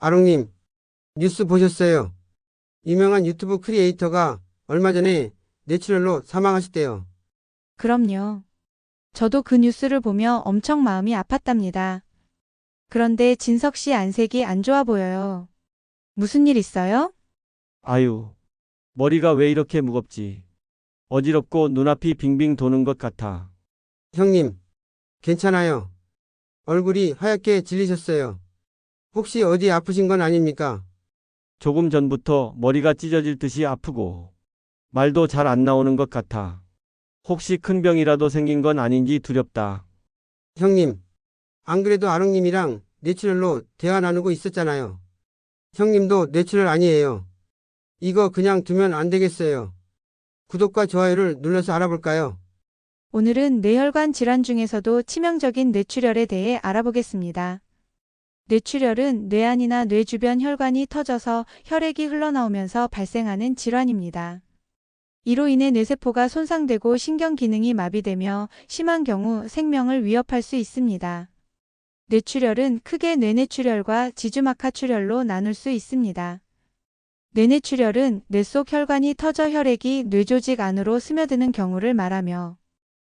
아롱님, 뉴스 보셨어요? 유명한 유튜브 크리에이터가 얼마 전에 뇌출혈로 사망하셨대요. 그럼요. 저도 그 뉴스를 보며 엄청 마음이 아팠답니다. 그런데 진석 씨 안색이 안 좋아 보여요. 무슨 일 있어요? 아유, 머리가 왜 이렇게 무겁지? 어지럽고 눈앞이 빙빙 도는 것 같아. 형님, 괜찮아요. 얼굴이 하얗게 질리셨어요. 혹시 어디 아프신 건 아닙니까? 조금 전부터 머리가 찢어질 듯이 아프고 말도 잘 안 나오는 것 같아. 혹시 큰 병이라도 생긴 건 아닌지 두렵다. 형님, 안 그래도 아롱님이랑 뇌출혈로 대화 나누고 있었잖아요. 형님도 뇌출혈 아니에요. 이거 그냥 두면 안 되겠어요. 구독과 좋아요를 눌러서 알아볼까요? 오늘은 뇌혈관 질환 중에서도 치명적인 뇌출혈에 대해 알아보겠습니다. 뇌출혈은 뇌 안이나 뇌 주변 혈관이 터져서 혈액이 흘러나오면서 발생하는 질환입니다. 이로 인해 뇌세포가 손상되고 신경 기능이 마비되며 심한 경우 생명을 위협할 수 있습니다. 뇌출혈은 크게 뇌내출혈과 지주막하출혈로 나눌 수 있습니다. 뇌내출혈은 뇌 속 혈관이 터져 혈액이 뇌조직 안으로 스며드는 경우를 말하며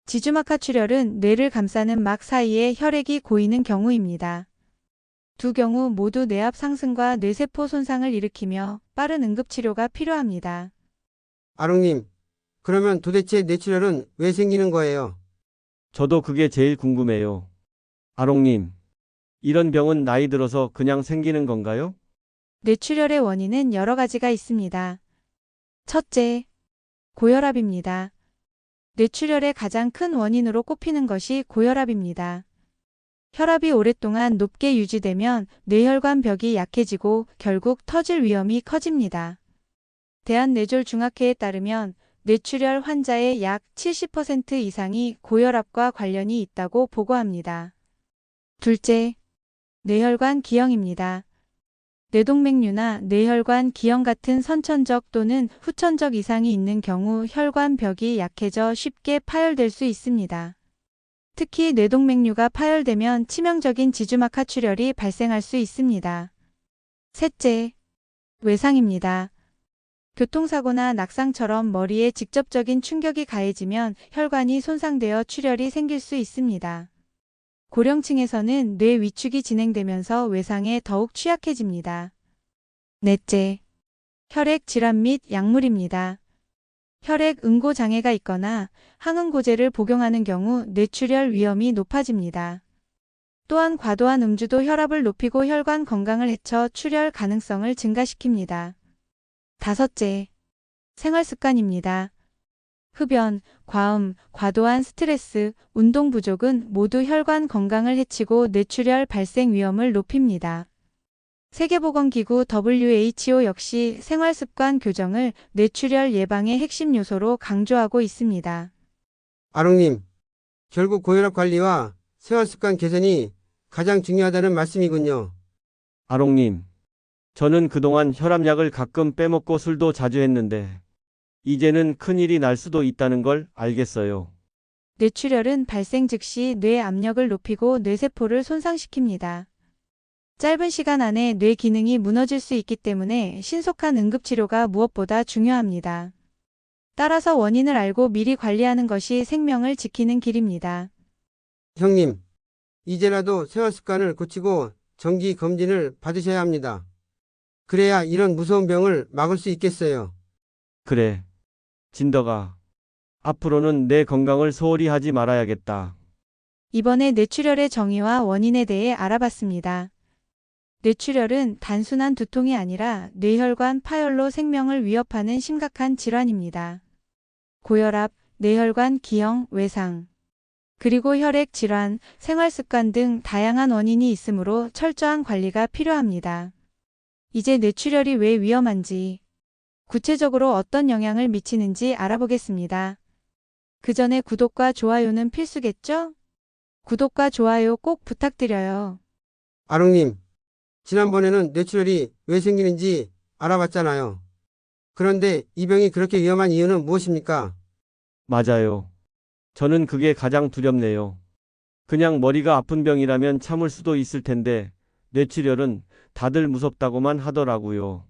지주막하출혈은 뇌를 감싸는 막 사이에 혈액이 고이는 경우입니다. 두 경우 모두 뇌압 상승과 뇌세포 손상을 일으키며 빠른 응급치료가 필요합니다. 아롱님, 그러면 도대체 뇌출혈은 왜 생기는 거예요? 저도 그게 제일 궁금해요. 아롱님, 이런 병은 나이 들어서 그냥 생기는 건가요? 뇌출혈의 원인은 여러 가지가 있습니다. 첫째, 고혈압입니다. 뇌출혈의 가장 큰 원인으로 꼽히는 것이 고혈압입니다. 혈압이 오랫동안 높게 유지되면 뇌혈관 벽이 약해지고 결국 터질 위험이 커집니다. 대한뇌졸중학회에 따르면 뇌출혈 환자의 약 70% 이상이 고혈압과 관련이 있다고 보고합니다. 둘째, 뇌혈관 기형입니다. 뇌동맥류나 뇌혈관 기형 같은 선천적 또는 후천적 이상이 있는 경우 혈관 벽이 약해져 쉽게 파열될 수 있습니다. 특히 뇌동맥류가 파열되면 치명적인 지주막하출혈이 발생할 수 있습니다. 셋째, 외상입니다. 교통사고나 낙상처럼 머리에 직접적인 충격이 가해지면 혈관이 손상되어 출혈이 생길 수 있습니다. 고령층에서는 뇌 위축이 진행되면서 외상에 더욱 취약해집니다. 넷째, 혈액 질환 및 약물입니다. 혈액 응고 장애가 있거나 항응고제를 복용하는 경우 뇌출혈 위험이 높아집니다. 또한 과도한 음주도 혈압을 높이고 혈관 건강을 해쳐 출혈 가능성을 증가시킵니다. 다섯째, 생활습관입니다. 흡연, 과음, 과도한 스트레스, 운동 부족은 모두 혈관 건강을 해치고 뇌출혈 발생 위험을 높입니다. 세계보건기구 WHO 역시 생활습관 교정을 뇌출혈 예방의 핵심 요소로 강조하고 있습니다. 아롱님, 결국 고혈압 관리와 생활습관 개선이 가장 중요하다는 말씀이군요. 아롱님, 저는 그동안 혈압약을 가끔 빼먹고 술도 자주 했는데 이제는 큰일이 날 수도 있다는 걸 알겠어요. 뇌출혈은 발생 즉시 뇌 압력을 높이고 뇌세포를 손상시킵니다. 짧은 시간 안에 뇌 기능이 무너질 수 있기 때문에 신속한 응급치료가 무엇보다 중요합니다. 따라서 원인을 알고 미리 관리하는 것이 생명을 지키는 길입니다. 형님, 이제라도 생활습관을 고치고 정기 검진을 받으셔야 합니다. 그래야 이런 무서운 병을 막을 수 있겠어요. 그래, 진덕아. 앞으로는 내 건강을 소홀히 하지 말아야겠다. 이번에 뇌출혈의 정의와 원인에 대해 알아봤습니다. 뇌출혈은 단순한 두통이 아니라 뇌혈관 파열로 생명을 위협하는 심각한 질환입니다. 고혈압, 뇌혈관 기형, 외상, 그리고 혈액 질환, 생활습관 등 다양한 원인이 있으므로 철저한 관리가 필요합니다. 이제 뇌출혈이 왜 위험한지, 구체적으로 어떤 영향을 미치는지 알아보겠습니다. 그 전에 구독과 좋아요는 필수겠죠? 구독과 좋아요 꼭 부탁드려요. 아롱님, 지난번에는 뇌출혈이 왜 생기는지 알아봤잖아요. 그런데 이 병이 그렇게 위험한 이유는 무엇입니까? 맞아요. 저는 그게 가장 두렵네요. 그냥 머리가 아픈 병이라면 참을 수도 있을 텐데 뇌출혈은 다들 무섭다고만 하더라고요.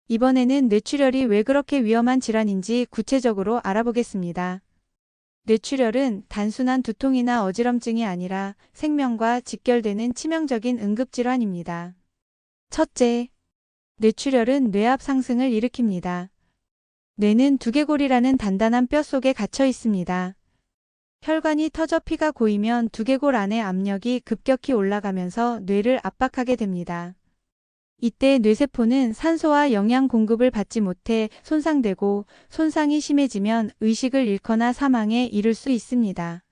이번에는 뇌출혈이 왜 그렇게 위험한 질환인지 구체적으로 알아보겠습니다. 뇌출혈은 단순한 두통이나 어지럼증이 아니라 생명과 직결되는 치명적인 응급질환입니다. 첫째, 뇌출혈은 뇌압 상승을 일으킵니다. 뇌는 두개골이라는 단단한 뼈 속에 갇혀 있습니다. 혈관이 터져 피가 고이면 두개골 안의 압력이 급격히 올라가면서 뇌를 압박하게 됩니다. 이때 뇌세포는 산소와 영양 공급을 받지 못해 손상되고 손상이 심해지면 의식을 잃거나 사망에 이를 수 있습니다.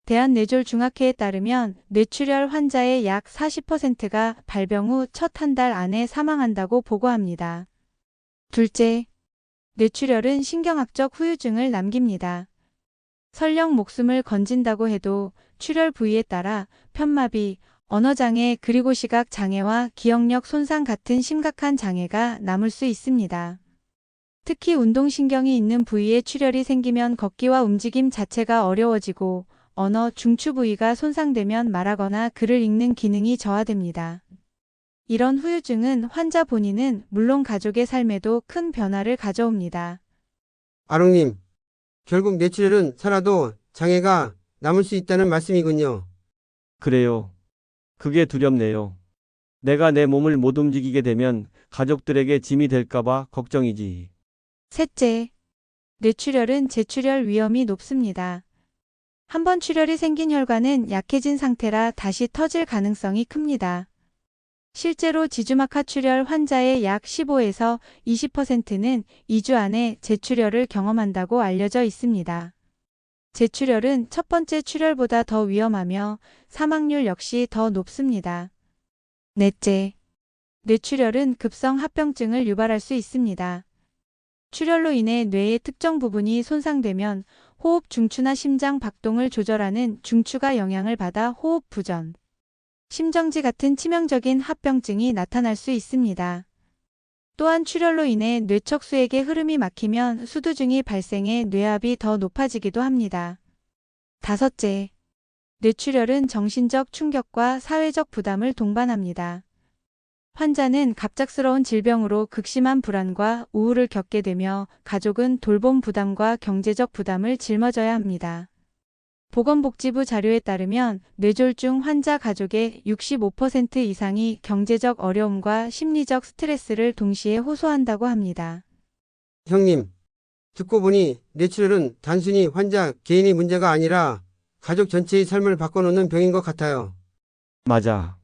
대한뇌졸중학회에 따르면 뇌출혈 환자의 약 40%가 발병 후 첫 한 달 안에 사망한다고 보고합니다. 둘째, 뇌출혈은 신경학적 후유증을 남깁니다. 설령 목숨을 건진다고 해도 출혈 부위에 따라 편마비, 언어장애 그리고 시각장애와 기억력 손상 같은 심각한 장애가 남을 수 있습니다. 특히 운동신경이 있는 부위에 출혈이 생기면 걷기와 움직임 자체가 어려워지고 언어 중추 부위가 손상되면 말하거나 글을 읽는 기능이 저하됩니다. 이런 후유증은 환자 본인은 물론 가족의 삶에도 큰 변화를 가져옵니다. 아롱님, 결국 뇌출혈은 살아도 장애가 남을 수 있다는 말씀이군요. 그래요. 그게 두렵네요. 내가 내 몸을 못 움직이게 되면 가족들에게 짐이 될까봐 걱정이지. 셋째, 뇌출혈은 재출혈 위험이 높습니다. 한번 출혈이 생긴 혈관은 약해진 상태라 다시 터질 가능성이 큽니다. 실제로 지주막하 출혈 환자의 약 15에서 20%는 2주 안에 재출혈을 경험한다고 알려져 있습니다. 재출혈은 첫 번째 출혈보다 더 위험하며 사망률 역시 더 높습니다. 넷째, 뇌출혈은 급성 합병증을 유발할 수 있습니다. 출혈로 인해 뇌의 특정 부분이 손상되면 호흡 중추나 심장 박동을 조절하는 중추가 영향을 받아 호흡 부전, 심정지 같은 치명적인 합병증이 나타날 수 있습니다. 또한 출혈로 인해 뇌척수액의 흐름이 막히면 수두증이 발생해 뇌압이 더 높아지기도 합니다. 다섯째, 뇌출혈은 정신적 충격과 사회적 부담을 동반합니다. 환자는 갑작스러운 질병으로 극심한 불안과 우울을 겪게 되며 가족은 돌봄 부담과 경제적 부담을 짊어져야 합니다. 보건복지부 자료에 따르면 뇌졸중 환자 가족의 65% 이상이 경제적 어려움과 심리적 스트레스를 동시에 호소한다고 합니다. 형님, 듣고 보니 뇌출혈은 단순히 환자 개인의 문제가 아니라 가족 전체의 삶을 바꿔놓는 병인 것 같아요. 맞아.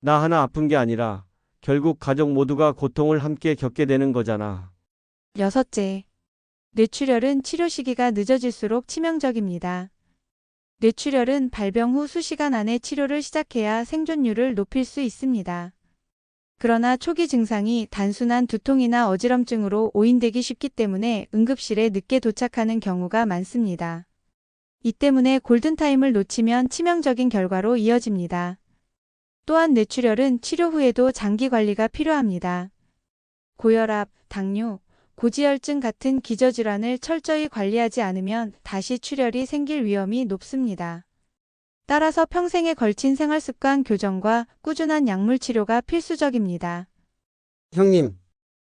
나 하나 아픈 게 아니라 결국 가족 모두가 고통을 함께 겪게 되는 거잖아. 여섯째, 뇌출혈은 치료 시기가 늦어질수록 치명적입니다. 뇌출혈은 발병 후 수시간 안에 치료를 시작해야 생존율을 높일 수 있습니다. 그러나 초기 증상이 단순한 두통이나 어지럼증으로 오인되기 쉽기 때문에 응급실에 늦게 도착하는 경우가 많습니다. 이 때문에 골든타임을 놓치면 치명적인 결과로 이어집니다. 또한 뇌출혈은 치료 후에도 장기 관리가 필요합니다. 고혈압, 당뇨, 고지혈증 같은 기저질환을 철저히 관리하지 않으면 다시 출혈이 생길 위험이 높습니다. 따라서 평생에 걸친 생활습관 교정과 꾸준한 약물 치료가 필수적입니다. 형님,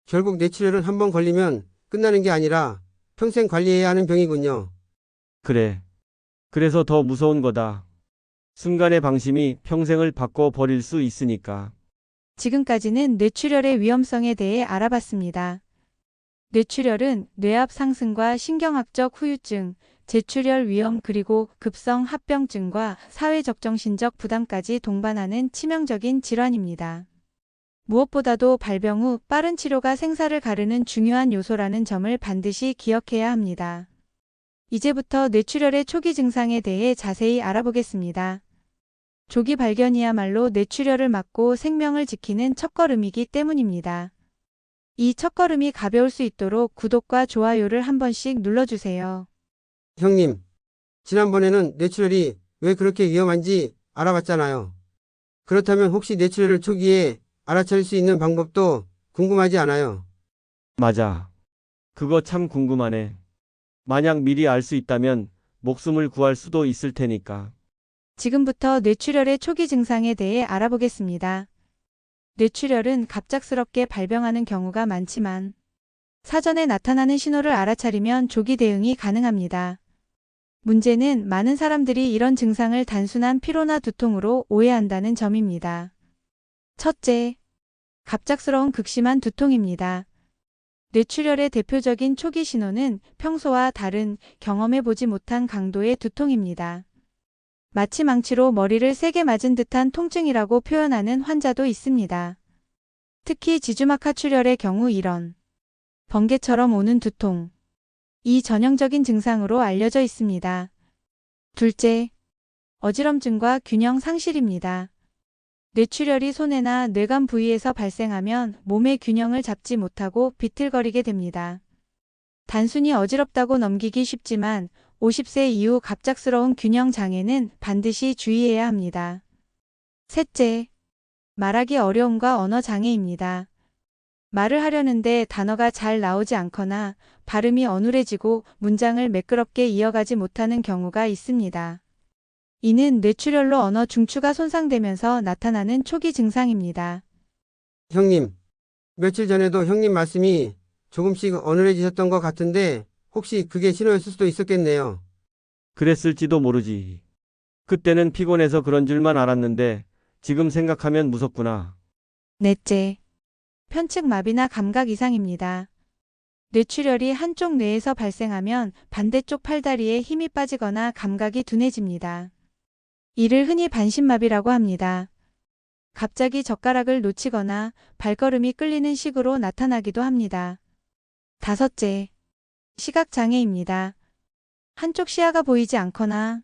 결국 뇌출혈은 한번 걸리면 끝나는 게 아니라 평생 관리해야 하는 병이군요. 그래. 그래서 더 무서운 거다. 순간의 방심이 평생을 바꿔버릴 수 있으니까. 지금까지는 뇌출혈의 위험성에 대해 알아봤습니다. 뇌출혈은 뇌압 상승과 신경학적 후유증, 재출혈 위험 그리고 급성 합병증과 사회적 정신적 부담까지 동반하는 치명적인 질환입니다. 무엇보다도 발병 후 빠른 치료가 생사를 가르는 중요한 요소라는 점을 반드시 기억해야 합니다. 이제부터 뇌출혈의 초기 증상에 대해 자세히 알아보겠습니다. 조기 발견이야말로 뇌출혈을 막고 생명을 지키는 첫걸음이기 때문입니다. 이 첫걸음이 가벼울 수 있도록 구독과 좋아요를 한 번씩 눌러주세요. 형님, 지난번에는 뇌출혈이 왜 그렇게 위험한지 알아봤잖아요. 그렇다면 혹시 뇌출혈을 초기에 알아차릴 수 있는 방법도 궁금하지 않아요? 맞아. 그거 참 궁금하네. 만약 미리 알 수 있다면 목숨을 구할 수도 있을 테니까. 지금부터 뇌출혈의 초기 증상에 대해 알아보겠습니다. 뇌출혈은 갑작스럽게 발병하는 경우가 많지만 사전에 나타나는 신호를 알아차리면 조기 대응이 가능합니다. 문제는 많은 사람들이 이런 증상을 단순한 피로나 두통으로 오해한다는 점입니다. 첫째, 갑작스러운 극심한 두통입니다. 뇌출혈의 대표적인 초기 신호는 평소와 다른 경험해보지 못한 강도의 두통입니다. 마치 망치로 머리를 세게 맞은 듯한 통증이라고 표현하는 환자도 있습니다. 특히 지주막하 출혈의 경우 이런 번개처럼 오는 두통, 이 전형적인 증상으로 알려져 있습니다. 둘째, 어지럼증과 균형 상실입니다. 뇌출혈이 손해나 뇌관 부위에서 발생하면 몸의 균형을 잡지 못하고 비틀거리게 됩니다. 단순히 어지럽다고 넘기기 쉽지만 50세 이후 갑작스러운 균형 장애는 반드시 주의해야 합니다. 셋째, 말하기 어려움과 언어 장애입니다. 말을 하려는데 단어가 잘 나오지 않거나 발음이 어눌해지고 문장을 매끄럽게 이어가지 못하는 경우가 있습니다. 이는 뇌출혈로 언어 중추가 손상되면서 나타나는 초기 증상입니다. 형님, 며칠 전에도 형님 말씀이 조금씩 어눌해지셨던 것 같은데 혹시 그게 신호였을 수도 있었겠네요. 그랬을지도 모르지. 그때는 피곤해서 그런 줄만 알았는데 지금 생각하면 무섭구나. 넷째, 편측마비나 감각 이상입니다. 뇌출혈이 한쪽 뇌에서 발생하면 반대쪽 팔다리에 힘이 빠지거나 감각이 둔해집니다. 이를 흔히 반신마비라고 합니다. 갑자기 젓가락을 놓치거나 발걸음이 끌리는 식으로 나타나기도 합니다. 다섯째, 시각장애입니다. 한쪽 시야가 보이지 않거나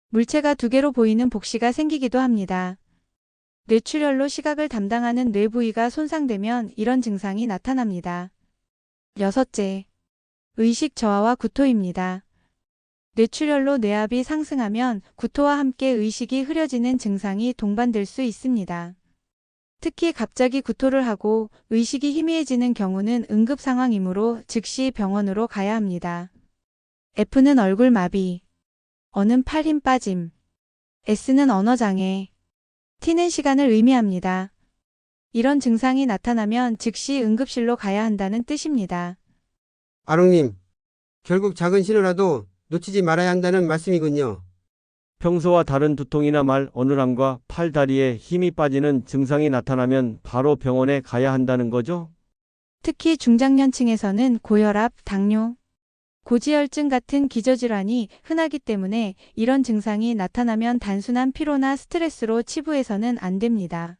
물체가 두 개로 보이는 복시가 생기기도 합니다. 뇌출혈로 시각을 담당하는 뇌 부위가 손상되면 이런 증상이 나타납니다. 여섯째, 의식 저하와 구토입니다. 뇌출혈로 뇌압이 상승하면 구토와 함께 의식이 흐려지는 증상이 동반될 수 있습니다. 특히 갑자기 구토를 하고 의식이 희미해지는 경우는 응급 상황이므로 즉시 병원으로 가야 합니다. F는 얼굴 마비, 어는 팔 힘 빠짐, S는 언어 장애, T는 시간을 의미합니다. 이런 증상이 나타나면 즉시 응급실로 가야 한다는 뜻입니다. 아롱님, 결국 작은 신호라도 놓치지 말아야 한다는 말씀이군요. 평소와 다른 두통이나 말 어눌함과 팔 다리에 힘이 빠지는 증상이 나타나면 바로 병원에 가야 한다는 거죠? 특히 중장년층에서는 고혈압, 당뇨, 고지혈증 같은 기저질환이 흔하기 때문에 이런 증상이 나타나면 단순한 피로나 스트레스로 치부해서는 안 됩니다.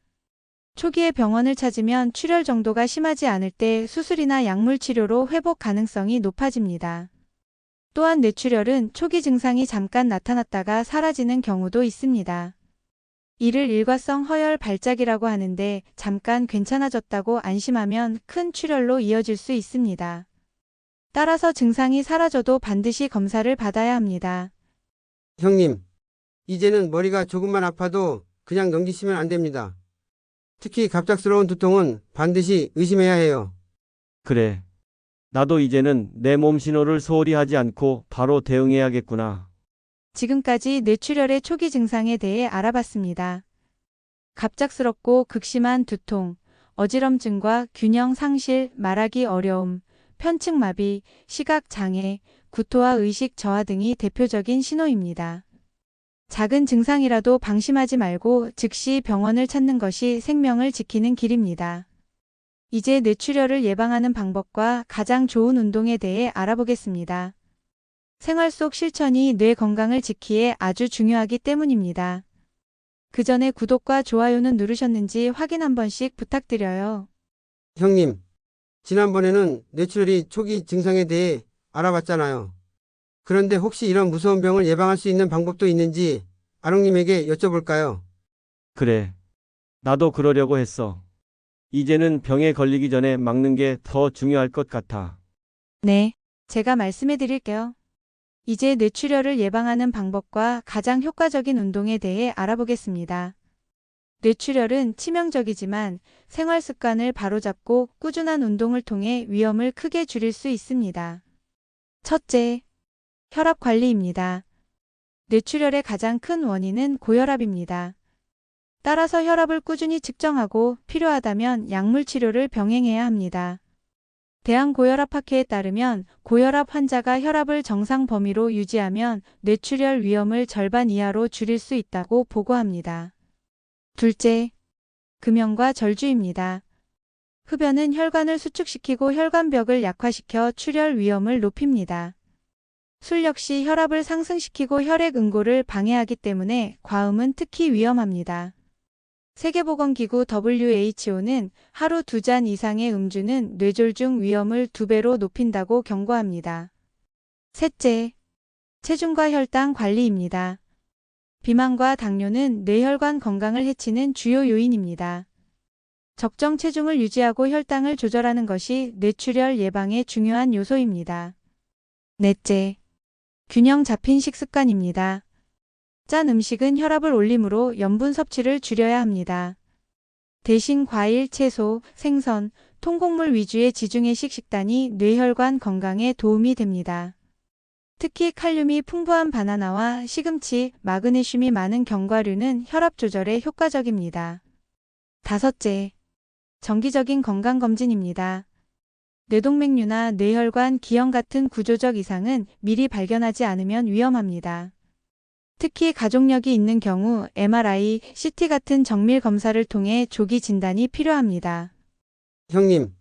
초기에 병원을 찾으면 출혈 정도가 심하지 않을 때 수술이나 약물 치료로 회복 가능성이 높아집니다. 또한 뇌출혈은 초기 증상이 잠깐 나타났다가 사라지는 경우도 있습니다. 이를 일과성 허혈 발작이라고 하는데 잠깐 괜찮아졌다고 안심하면 큰 출혈로 이어질 수 있습니다. 따라서 증상이 사라져도 반드시 검사를 받아야 합니다. 형님, 이제는 머리가 조금만 아파도 그냥 넘기시면 안 됩니다. 특히 갑작스러운 두통은 반드시 의심해야 해요. 그래. 나도 이제는 내 몸 신호를 소홀히 하지 않고 바로 대응해야겠구나. 지금까지 뇌출혈의 초기 증상에 대해 알아봤습니다. 갑작스럽고 극심한 두통, 어지럼증과 균형 상실, 말하기 어려움, 편측마비, 시각장애, 구토와 의식 저하 등이 대표적인 신호입니다. 작은 증상이라도 방심하지 말고 즉시 병원을 찾는 것이 생명을 지키는 길입니다. 이제 뇌출혈을 예방하는 방법과 가장 좋은 운동에 대해 알아보겠습니다. 생활 속 실천이 뇌 건강을 지키기에 아주 중요하기 때문입니다. 그 전에 구독과 좋아요는 누르셨는지 확인 한 번씩 부탁드려요. 형님, 지난번에는 뇌출혈이 초기 증상에 대해 알아봤잖아요. 그런데 혹시 이런 무서운 병을 예방할 수 있는 방법도 있는지 아롱님에게 여쭤볼까요? 그래. 나도 그러려고 했어. 이제는 병에 걸리기 전에 막는 게 더 중요할 것 같아. 네, 제가 말씀해 드릴게요. 이제 뇌출혈을 예방하는 방법과 가장 효과적인 운동에 대해 알아보겠습니다. 뇌출혈은 치명적이지만 생활 습관을 바로잡고 꾸준한 운동을 통해 위험을 크게 줄일 수 있습니다. 첫째, 혈압 관리입니다. 뇌출혈의 가장 큰 원인은 고혈압입니다. 따라서 혈압을 꾸준히 측정하고 필요하다면 약물 치료를 병행해야 합니다. 대한고혈압학회에 따르면 고혈압 환자가 혈압을 정상 범위로 유지하면 뇌출혈 위험을 절반 이하로 줄일 수 있다고 보고합니다. 둘째, 금연과 절주입니다. 흡연은 혈관을 수축시키고 혈관벽을 약화시켜 출혈 위험을 높입니다. 술 역시 혈압을 상승시키고 혈액 응고를 방해하기 때문에 과음은 특히 위험합니다. 세계보건기구 WHO는 하루 2잔 이상의 음주는 뇌졸중 위험을 2배로 높인다고 경고합니다. 셋째, 체중과 혈당 관리입니다. 비만과 당뇨는 뇌혈관 건강을 해치는 주요 요인입니다. 적정 체중을 유지하고 혈당을 조절하는 것이 뇌출혈 예방에 중요한 요소입니다. 넷째, 균형 잡힌 식습관입니다. 짠 음식은 혈압을 올리므로 염분 섭취를 줄여야 합니다. 대신 과일, 채소, 생선, 통곡물 위주의 지중해식 식단이 뇌혈관 건강에 도움이 됩니다. 특히 칼륨이 풍부한 바나나와 시금치, 마그네슘이 많은 견과류는 혈압 조절에 효과적입니다. 다섯째, 정기적인 건강검진입니다. 뇌동맥류나 뇌혈관 기형 같은 구조적 이상은 미리 발견하지 않으면 위험합니다. 특히 가족력이 있는 경우 MRI, CT 같은 정밀 검사를 통해 조기 진단이 필요합니다. 형님,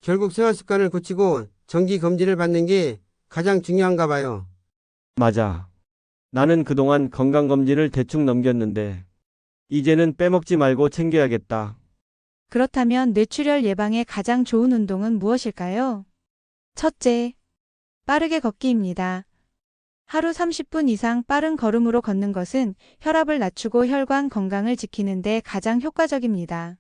결국 생활 습관을 고치고 정기 검진을 받는 게 가장 중요한가 봐요. 맞아. 나는 그동안 건강검진을 대충 넘겼는데, 이제는 빼먹지 말고 챙겨야겠다. 그렇다면 뇌출혈 예방에 가장 좋은 운동은 무엇일까요? 첫째, 빠르게 걷기입니다. 하루 30분 이상 빠른 걸음으로 걷는 것은 혈압을 낮추고 혈관 건강을 지키는 데 가장 효과적입니다.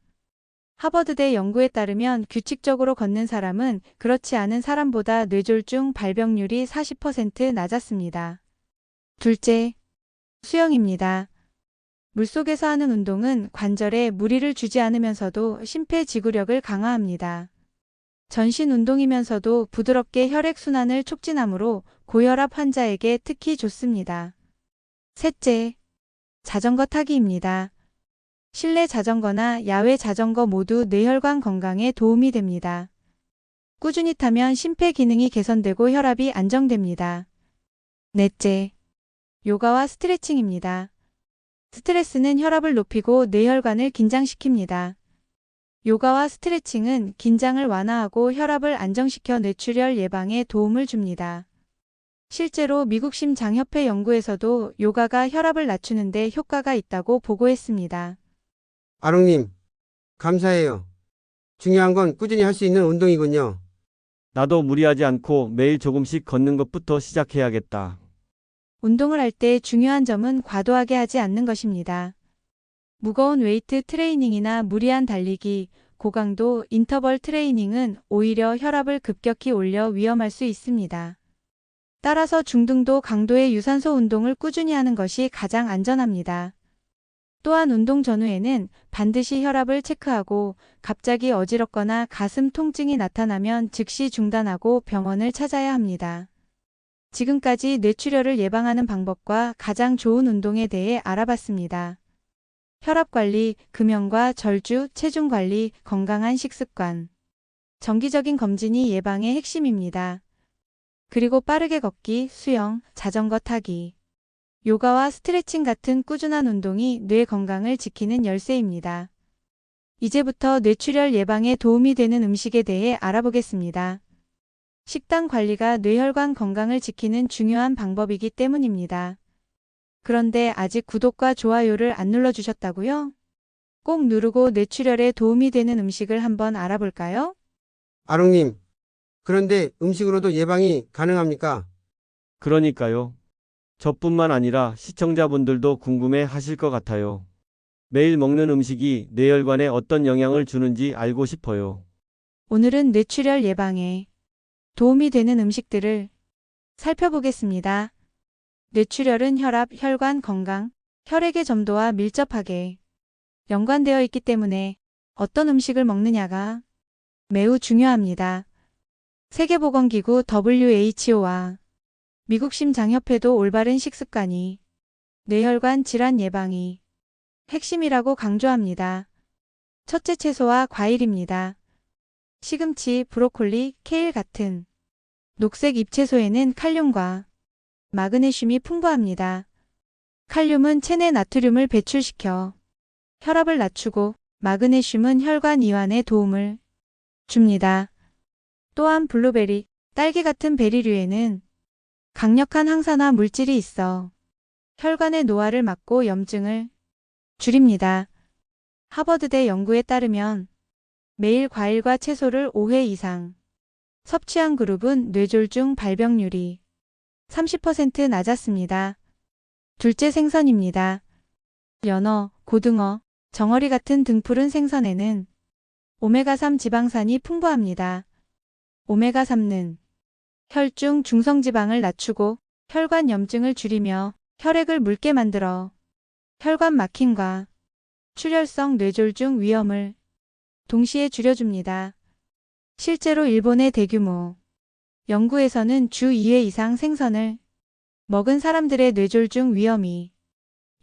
하버드대 연구에 따르면 규칙적으로 걷는 사람은 그렇지 않은 사람보다 뇌졸중 발병률이 40% 낮았습니다. 둘째, 수영입니다. 물속에서 하는 운동은 관절에 무리를 주지 않으면서도 심폐지구력을 강화합니다. 전신 운동이면서도 부드럽게 혈액순환을 촉진하므로 고혈압 환자에게 특히 좋습니다. 셋째, 자전거 타기입니다. 실내 자전거나 야외 자전거 모두 뇌혈관 건강에 도움이 됩니다. 꾸준히 타면 심폐 기능이 개선되고 혈압이 안정됩니다. 넷째, 요가와 스트레칭입니다. 스트레스는 혈압을 높이고 뇌혈관을 긴장시킵니다. 요가와 스트레칭은 긴장을 완화하고 혈압을 안정시켜 뇌출혈 예방에 도움을 줍니다. 실제로 미국 심장협회 연구에서도 요가가 혈압을 낮추는 데 효과가 있다고 보고했습니다. 아롱님, 감사해요. 중요한 건 꾸준히 할 수 있는 운동이군요. 나도 무리하지 않고 매일 조금씩 걷는 것부터 시작해야겠다. 운동을 할 때 중요한 점은 과도하게 하지 않는 것입니다. 무거운 웨이트 트레이닝이나 무리한 달리기, 고강도 인터벌 트레이닝은 오히려 혈압을 급격히 올려 위험할 수 있습니다. 따라서 중등도 강도의 유산소 운동을 꾸준히 하는 것이 가장 안전합니다. 또한 운동 전후에는 반드시 혈압을 체크하고 갑자기 어지럽거나 가슴 통증이 나타나면 즉시 중단하고 병원을 찾아야 합니다. 지금까지 뇌출혈을 예방하는 방법과 가장 좋은 운동에 대해 알아봤습니다. 혈압 관리, 금연과 절주, 체중 관리, 건강한 식습관. 정기적인 검진이 예방의 핵심입니다. 그리고 빠르게 걷기, 수영, 자전거 타기, 요가와 스트레칭 같은 꾸준한 운동이 뇌 건강을 지키는 열쇠입니다. 이제부터 뇌출혈 예방에 도움이 되는 음식에 대해 알아보겠습니다. 식단 관리가 뇌혈관 건강을 지키는 중요한 방법이기 때문입니다. 그런데 아직 구독과 좋아요를 안 눌러주셨다고요? 꼭 누르고 뇌출혈에 도움이 되는 음식을 한번 알아볼까요? 아롱님, 그런데 음식으로도 예방이 가능합니까? 그러니까요. 저뿐만 아니라 시청자분들도 궁금해 하실 것 같아요. 매일 먹는 음식이 뇌혈관에 어떤 영향을 주는지 알고 싶어요. 오늘은 뇌출혈 예방에 도움이 되는 음식들을 살펴보겠습니다. 뇌출혈은 혈압, 혈관 건강, 혈액의 점도와 밀접하게 연관되어 있기 때문에 어떤 음식을 먹느냐가 매우 중요합니다. 세계보건기구 WHO와 미국 심장협회도 올바른 식습관이 뇌혈관 질환 예방이 핵심이라고 강조합니다. 첫째 채소와 과일입니다. 시금치, 브로콜리, 케일 같은 녹색 잎채소에는 칼륨과 마그네슘이 풍부합니다. 칼륨은 체내 나트륨을 배출시켜 혈압을 낮추고 마그네슘은 혈관 이완에 도움을 줍니다. 또한 블루베리, 딸기 같은 베리류에는 강력한 항산화 물질이 있어 혈관의 노화를 막고 염증을 줄입니다. 하버드대 연구에 따르면 매일 과일과 채소를 5회 이상 섭취한 그룹은 뇌졸중 발병률이 30% 낮았습니다. 둘째 생선입니다. 연어, 고등어, 정어리 같은 등푸른 생선에는 오메가3 지방산이 풍부합니다. 오메가3는 혈중 중성지방을 낮추고 혈관 염증을 줄이며 혈액을 묽게 만들어 혈관 막힘과 출혈성 뇌졸중 위험을 동시에 줄여줍니다. 실제로 일본의 대규모 연구에서는 주 2회 이상 생선을 먹은 사람들의 뇌졸중 위험이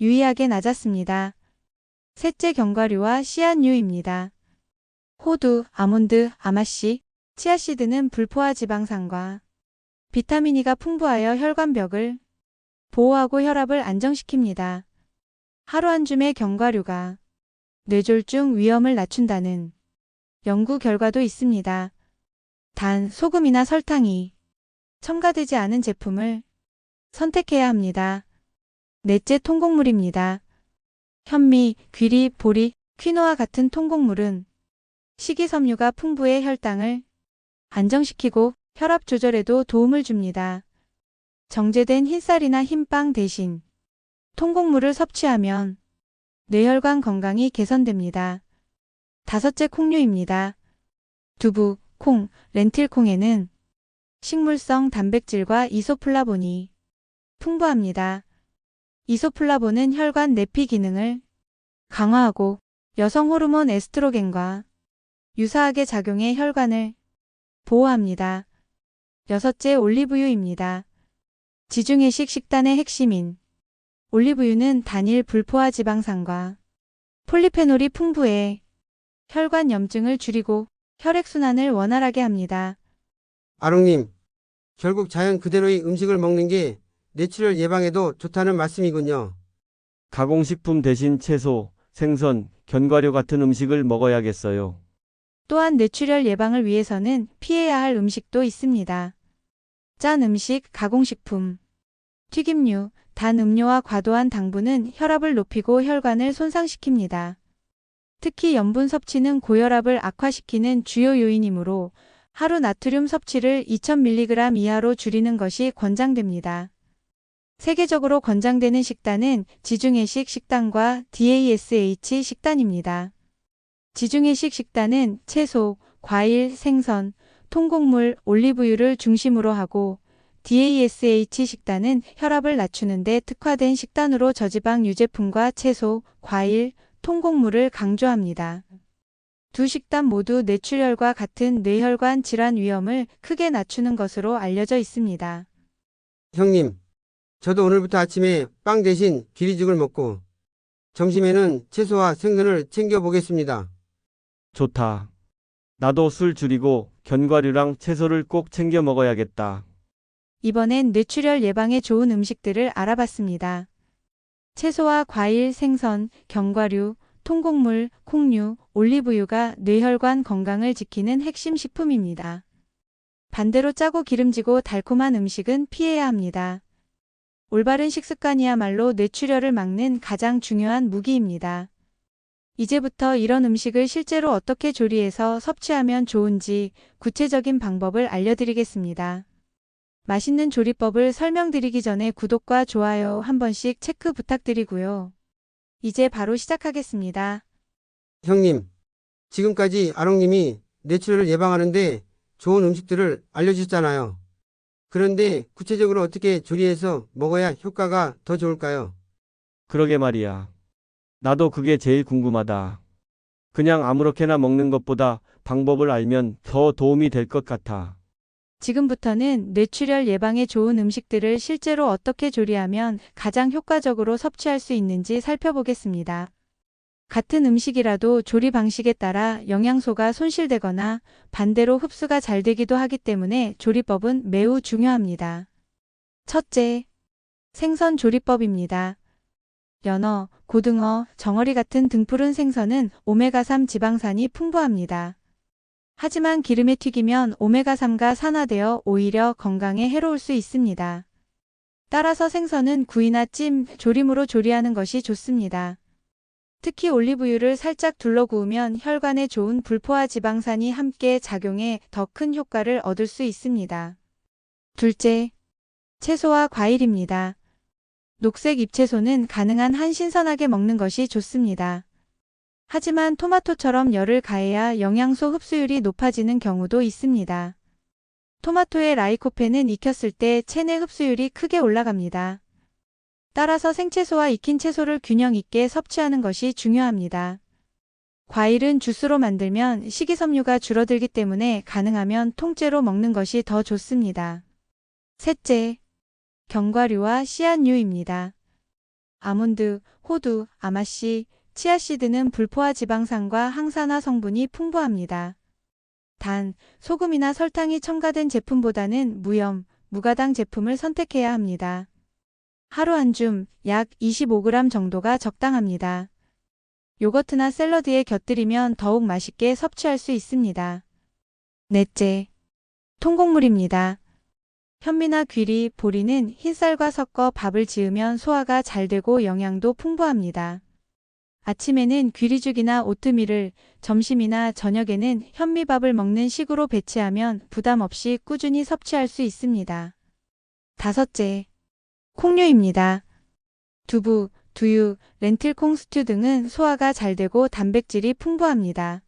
유의하게 낮았습니다. 셋째 견과류와 씨앗류입니다. 호두, 아몬드, 아마씨, 치아씨드는 불포화 지방산과 비타민 E가 풍부하여 혈관벽을 보호하고 혈압을 안정시킵니다. 하루 한 줌의 견과류가 뇌졸중 위험을 낮춘다는 연구 결과도 있습니다. 단, 소금이나 설탕이 첨가되지 않은 제품을 선택해야 합니다. 넷째 통곡물입니다. 현미, 귀리, 보리, 퀴노아 같은 통곡물은 식이섬유가 풍부해 혈당을 안정시키고 혈압 조절에도 도움을 줍니다. 정제된 흰쌀이나 흰빵 대신 통곡물을 섭취하면 뇌혈관 건강이 개선됩니다. 다섯째 콩류입니다. 두부, 콩, 렌틸콩에는 식물성 단백질과 이소플라본이 풍부합니다. 이소플라본은 혈관 내피 기능을 강화하고 여성 호르몬 에스트로겐과 유사하게 작용해 혈관을 보호합니다. 여섯째 올리브유입니다. 지중해식 식단의 핵심인 올리브유는 단일 불포화 지방산과 폴리페놀이 풍부해 혈관 염증을 줄이고 혈액순환을 원활하게 합니다. 아롱님, 결국 자연 그대로의 음식을 먹는 게 뇌출혈 예방에도 좋다는 말씀이군요. 가공식품 대신 채소, 생선, 견과류 같은 음식을 먹어야겠어요. 또한 뇌출혈 예방을 위해서는 피해야 할 음식도 있습니다. 짠 음식, 가공식품, 튀김류, 단 음료와 과도한 당분은 혈압을 높이고 혈관을 손상시킵니다. 특히 염분 섭취는 고혈압을 악화시키는 주요 요인이므로 하루 나트륨 섭취를 2000mg 이하로 줄이는 것이 권장됩니다. 세계적으로 권장되는 식단은 지중해식 식단과 DASH 식단입니다. 지중해식 식단은 채소, 과일, 생선, 통곡물, 올리브유를 중심으로 하고 DASH 식단은 혈압을 낮추는 데 특화된 식단으로 저지방 유제품과 채소, 과일, 통곡물을 강조합니다. 두 식단 모두 뇌출혈과 같은 뇌혈관 질환 위험을 크게 낮추는 것으로 알려져 있습니다. 형님, 저도 오늘부터 아침에 빵 대신 기리죽을 먹고 점심에는 채소와 생선을 챙겨보겠습니다. 좋다. 나도 술 줄이고 견과류랑 채소를 꼭 챙겨 먹어야겠다. 이번엔 뇌출혈 예방에 좋은 음식들을 알아봤습니다. 채소와 과일, 생선, 견과류, 통곡물, 콩류, 올리브유가 뇌혈관 건강을 지키는 핵심 식품입니다. 반대로 짜고 기름지고 달콤한 음식은 피해야 합니다. 올바른 식습관이야말로 뇌출혈을 막는 가장 중요한 무기입니다. 이제부터 이런 음식을 실제로 어떻게 조리해서 섭취하면 좋은지 구체적인 방법을 알려드리겠습니다. 맛있는 조리법을 설명드리기 전에 구독과 좋아요 한 번씩 체크 부탁드리고요. 이제 바로 시작하겠습니다. 형님, 지금까지 아롱님이 뇌출혈을 예방하는데 좋은 음식들을 알려주셨잖아요. 그런데 구체적으로 어떻게 조리해서 먹어야 효과가 더 좋을까요? 그러게 말이야. 나도 그게 제일 궁금하다. 그냥 아무렇게나 먹는 것보다 방법을 알면 더 도움이 될 것 같아. 지금부터는 뇌출혈 예방에 좋은 음식들을 실제로 어떻게 조리하면 가장 효과적으로 섭취할 수 있는지 살펴보겠습니다. 같은 음식이라도 조리 방식에 따라 영양소가 손실되거나 반대로 흡수가 잘 되기도 하기 때문에 조리법은 매우 중요합니다. 첫째, 생선 조리법입니다. 연어, 고등어, 정어리 같은 등푸른 생선은 오메가3 지방산이 풍부합니다. 하지만 기름에 튀기면 오메가3가 산화되어 오히려 건강에 해로울 수 있습니다. 따라서 생선은 구이나 찜, 조림으로 조리하는 것이 좋습니다. 특히 올리브유를 살짝 둘러 구우면 혈관에 좋은 불포화 지방산이 함께 작용해 더 큰 효과를 얻을 수 있습니다. 둘째, 채소와 과일입니다. 녹색 잎채소는 가능한 한 신선하게 먹는 것이 좋습니다. 하지만 토마토처럼 열을 가해야 영양소 흡수율이 높아지는 경우도 있습니다. 토마토의 라이코펜은 익혔을 때 체내 흡수율이 크게 올라갑니다. 따라서 생채소와 익힌 채소를 균형 있게 섭취하는 것이 중요합니다. 과일은 주스로 만들면 식이섬유가 줄어들기 때문에 가능하면 통째로 먹는 것이 더 좋습니다. 셋째, 견과류와 씨앗류입니다. 아몬드, 호두, 아마씨, 치아씨드는 불포화 지방산과 항산화 성분이 풍부합니다. 단, 소금이나 설탕이 첨가된 제품보다는 무염, 무가당 제품을 선택해야 합니다. 하루 한 줌, 약 25g 정도가 적당합니다. 요거트나 샐러드에 곁들이면 더욱 맛있게 섭취할 수 있습니다. 넷째, 통곡물입니다. 현미나 귀리, 보리는 흰쌀과 섞어 밥을 지으면 소화가 잘 되고 영양도 풍부합니다. 아침에는 귀리죽이나 오트밀을, 점심이나 저녁에는 현미밥을 먹는 식으로 배치하면 부담 없이 꾸준히 섭취할 수 있습니다. 다섯째, 콩류입니다. 두부, 두유, 렌틸콩 스튜 등은 소화가 잘 되고 단백질이 풍부합니다.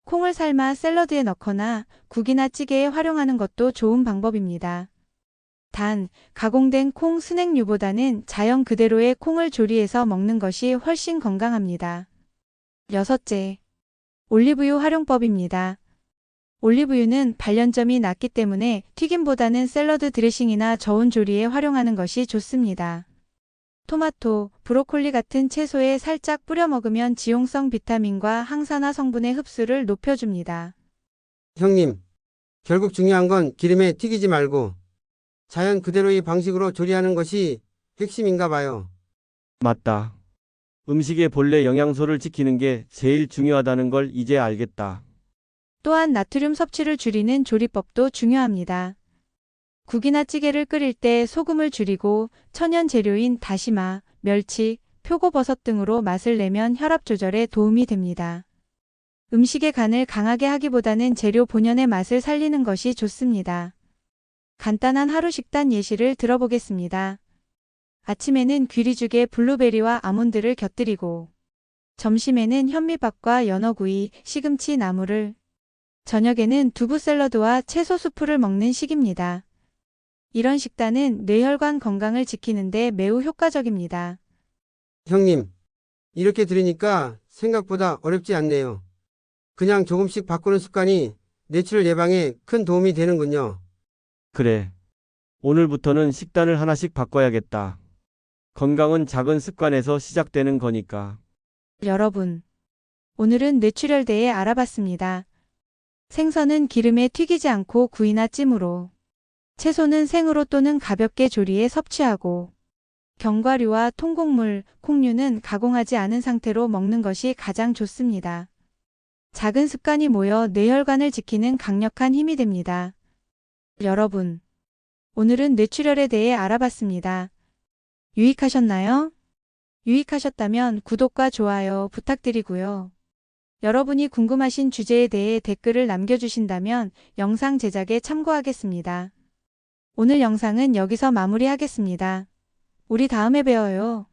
콩을 삶아 샐러드에 넣거나 국이나 찌개에 활용하는 것도 좋은 방법입니다. 단, 가공된 콩 스낵류보다는 자연 그대로의 콩을 조리해서 먹는 것이 훨씬 건강합니다. 여섯째, 올리브유 활용법입니다. 올리브유는 발연점이 낮기 때문에 튀김보다는 샐러드 드레싱이나 저온 조리에 활용하는 것이 좋습니다. 토마토, 브로콜리 같은 채소에 살짝 뿌려 먹으면 지용성 비타민과 항산화 성분의 흡수를 높여줍니다. 형님, 결국 중요한 건 기름에 튀기지 말고 자연 그대로의 방식으로 조리하는 것이 핵심인가 봐요. 맞다. 음식의 본래 영양소를 지키는 게 제일 중요하다는 걸 이제 알겠다. 또한 나트륨 섭취를 줄이는 조리법도 중요합니다. 국이나 찌개를 끓일 때 소금을 줄이고 천연 재료인 다시마, 멸치, 표고버섯 등으로 맛을 내면 혈압 조절에 도움이 됩니다. 음식의 간을 강하게 하기보다는 재료 본연의 맛을 살리는 것이 좋습니다. 간단한 하루 식단 예시를 들어보겠습니다. 아침에는 귀리죽에 블루베리와 아몬드를 곁들이고, 점심에는 현미밥과 연어구이, 시금치 나물을, 저녁에는 두부 샐러드와 채소 수프를 먹는 식입니다. 이런 식단은 뇌혈관 건강을 지키는 데 매우 효과적입니다. 형님, 이렇게 들으니까 생각보다 어렵지 않네요. 그냥 조금씩 바꾸는 습관이 뇌출혈 예방에 큰 도움이 되는군요. 그래. 오늘부터는 식단을 하나씩 바꿔야겠다. 건강은 작은 습관에서 시작되는 거니까. 여러분, 오늘은 뇌출혈에 대해 알아봤습니다. 생선은 기름에 튀기지 않고 구이나 찜으로, 채소는 생으로 또는 가볍게 조리해 섭취하고, 견과류와 통곡물, 콩류는 가공하지 않은 상태로 먹는 것이 가장 좋습니다. 작은 습관이 모여 뇌혈관을 지키는 강력한 힘이 됩니다. 여러분, 오늘은 뇌출혈에 대해 알아봤습니다. 유익하셨나요? 유익하셨다면 구독과 좋아요 부탁드리고요. 여러분이 궁금하신 주제에 대해 댓글을 남겨주신다면 영상 제작에 참고하겠습니다. 오늘 영상은 여기서 마무리하겠습니다. 우리 다음에 봬요.